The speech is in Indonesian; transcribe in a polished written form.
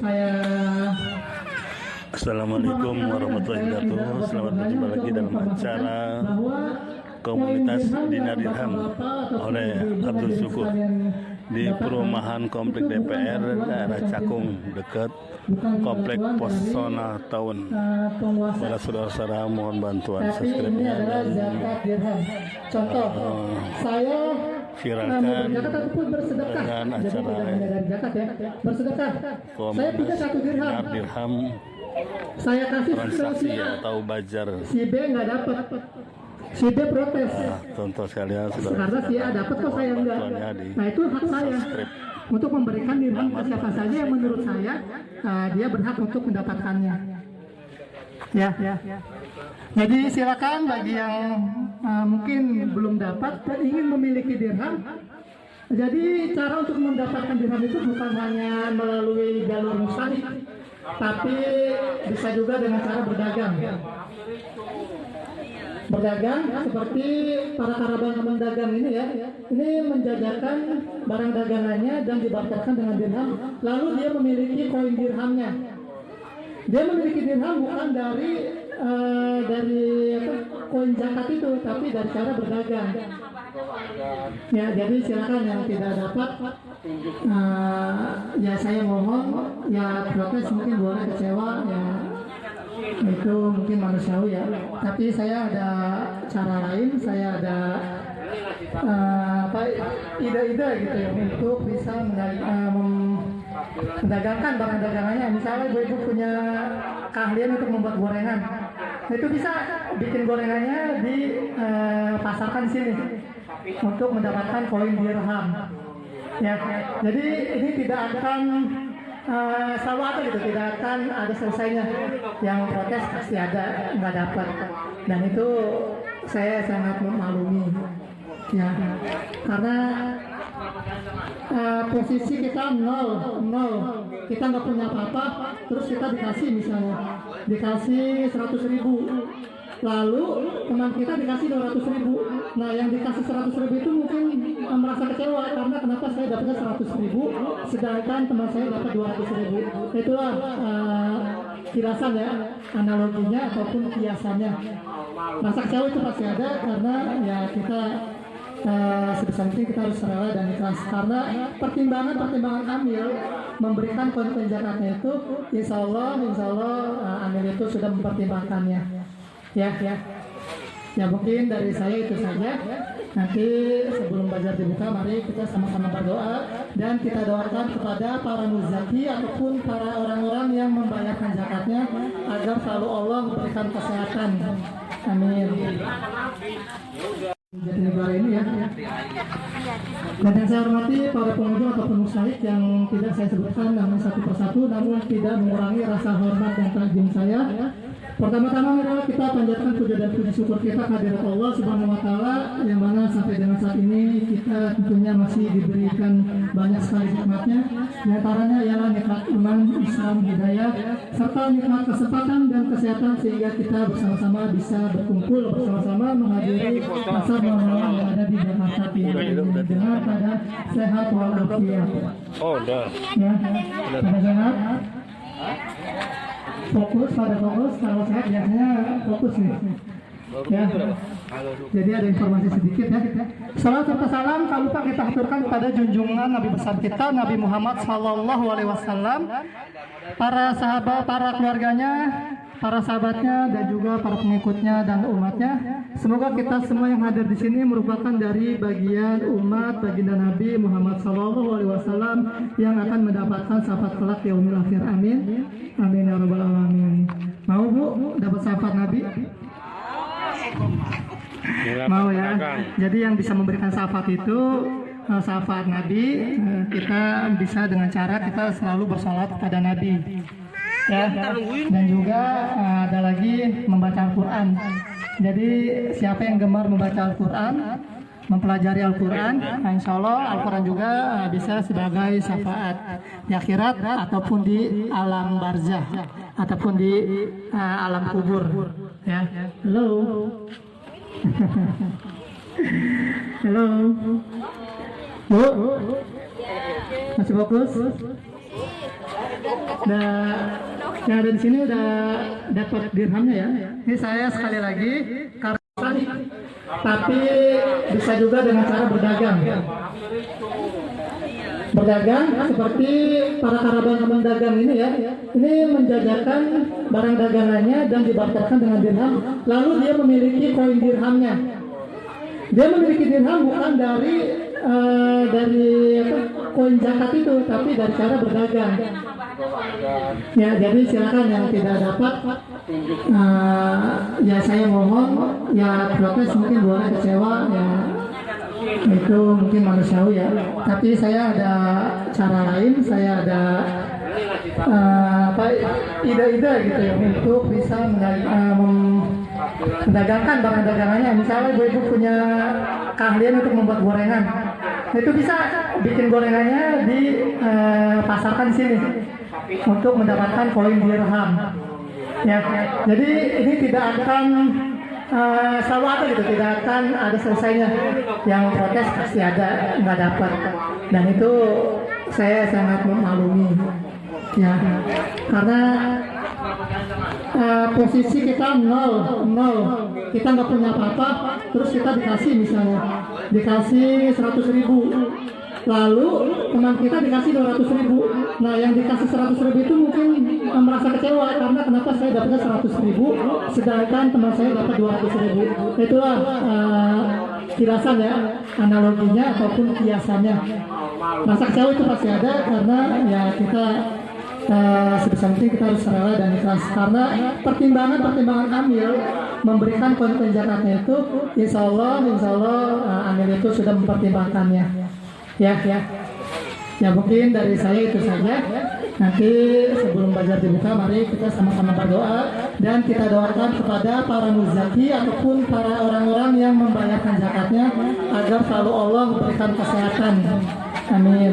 saya. Assalamualaikum warahmatullahi wabarakatuh. Selamat berjumpa lagi dalam acara komunitas Dinar Dirham oleh Abdul Syukur di perumahan komplek DPR daerah Cakung dekat komplek Posona Town. Para saudara-saudara mohon bantuan subscribe-nya dan Contoh, saya viralkan bersedekah. dengan Jadi acara dari zakat ya, bersedekah. Saya punya komunitas 1 dirham. Dinar Dirham Saya kasih transaksi si A. atau bajar. Si B nggak dapat. Si D protes. Contoh sekalian sudah Karena si A dapat kok saya enggak. Nah itu hak saya untuk memberikan dirham ke siapa saja yang menurut saya dia berhak untuk mendapatkannya. Ya. Jadi silakan bagi yang mungkin belum dapat dan ingin memiliki dirham. Jadi cara untuk mendapatkan dirham itu bukan hanya melalui jalur musahik, tapi bisa juga dengan cara berdagang. Berdagang seperti para karabang dagang ini ya, ini menjajakan barang dagangannya dan dibarterkan dengan dirham, lalu dia memiliki koin dirhamnya. Dia memiliki dirham bukan dari koin zakat itu, tapi dari cara berdagang. Ya, jadi silakan yang tidak dapat, ya saya mohon, ya protes mungkin boleh, kecewa ya. Itu mungkin manusiawi ya, tapi saya ada cara lain, saya ada ide-ide gitu ya untuk bisa mendagangkan barang dagangannya. Misalnya ibu punya keahlian untuk membuat gorengan, itu bisa bikin gorengannya di pasarkan di sini untuk mendapatkan koin dirham. Ya, jadi ini tidak akan selalu ada gitu, tidak akan ada selesainya. Yang protes pasti ada, nggak dapat, dan itu saya sangat memaklumi ya, karena posisi kita nol, kita nggak punya apa-apa, terus kita dikasih 100.000, lalu teman kita dikasih 200.000. Nah yang dikasih 100.000 itu mungkin merasa kecewa karena kenapa saya dapatnya 100.000 sedangkan teman saya dapat 200.000. Itulah kilasan ya, analoginya ataupun kiasannya. Rasa kecewa itu pasti ada karena ya kita sebesar mungkin kita harus rela dan ikhlas, karena pertimbangan Amil memberikan koin zakatnya itu insya Allah Amil itu sudah mempertimbangkannya. Ya mungkin dari saya itu saja. Nanti sebelum bazar dibuka, mari kita sama-sama berdoa dan kita doakan kepada para muzaki ataupun para orang-orang yang membayarkan zakatnya agar selalu Allah memberikan kesehatan. Amin. Jatinegara ini ya. Dan yang saya hormati para pengunjung ataupun musyrik yang tidak saya sebutkan namanya satu persatu, namun tidak mengurangi rasa hormat dan takjub saya. Pertama-tama adalah kita panjatkan puja dan puji syukur kita kehadirat Allah Subhanahu wa taala, yang mana sampai dengan saat ini kita tentunya masih diberikan banyak sekali nikmatnya. Di antaranya ialah nikmat iman, Islam, hidayah, serta nikmat kesempatan dan kesehatan sehingga kita bersama-sama bisa berkumpul bersama-sama menghadiri masa Ramadan yang ada di Jakarta ini dengan keadaan sehat walafiat. Oh, udah. Ya, pada sehat. Fokus, kalau sehat biasanya fokus nih. Ya. Jadi ada informasi sedikit ya. Salam serta salam tak lupa kita aturkan kepada junjungan Nabi besar kita Nabi Muhammad SAW, para sahabat, para keluarganya, para sahabatnya dan juga para pengikutnya dan umatnya. Semoga kita semua yang hadir di sini merupakan dari bagian umat baginda Nabi Muhammad SAW yang akan mendapatkan syafaat kelak yaumil akhir. Amin. Amin ya rabbal alamin. Mau Bu dapat syafaat Nabi? Mau ya. Jadi yang bisa memberikan syafaat itu syafaat Nabi, kita bisa dengan cara kita selalu bersalat kepada Nabi. Ya, dan juga ada lagi membaca Al-Quran. Jadi siapa yang gemar membaca Al-Quran, mempelajari Al-Quran, insya Allah Al-Quran juga bisa sebagai syafaat di akhirat ataupun di alam barzah ataupun di alam kubur. Ya, halo, halo, Bu, masih fokus? Yang ada di sini udah dapat dirhamnya ya. Ini saya sekali lagi karena tapi bisa juga dengan cara berdagang. Berdagang seperti para karaban dagang ini ya. Ini menjajakan barang dagangannya dan dibarterkan dengan dirham. Lalu dia memiliki koin dirhamnya. Dia memiliki dirham bukan dari koin zakat itu, tapi dari cara berdagang. Ya, jadi silakan yang tidak dapat, ya saya mohon, ya protes mungkin boleh kecewa, ya itu mungkin manusiawi ya. Tapi saya ada cara lain, saya ada ide-ide gitu ya untuk bisa mendagangkan barang dagangannya. Misalnya ibu-ibu punya keahlian untuk membuat gorengan, itu bisa bikin gorengannya dipasarkan di sini untuk mendapatkan koin dirham. Ya, jadi ini tidak akan selalu ada gitu, tidak akan ada selesainya. Yang protes pasti ada, nggak dapat, dan itu saya sangat memaklumi. Ya, karena posisi kita nol, kita nggak punya apa-apa, terus kita dikasih misalnya, dikasih 100.000, lalu teman kita dikasih 200.000. Nah, yang dikasih 100.000 itu mungkin merasa kecewa karena kenapa saya dapatnya 100.000, sedangkan teman saya dapat 200.000. Itulah kilasan ya, analoginya ataupun kiasannya. Rasa kecewa itu pasti ada karena ya kita sebisa mungkin kita harus rela dan ikhlas, karena pertimbangan Amil memberikan koin zakatnya itu insya Allah Amil itu sudah mempertimbangkannya. Ya mungkin dari saya itu saja. Nanti sebelum bazar dibuka, mari kita sama-sama berdoa dan kita doakan kepada para muzaki ataupun para orang-orang yang membayarkan zakatnya agar selalu Allah memberikan kesehatan. Amin.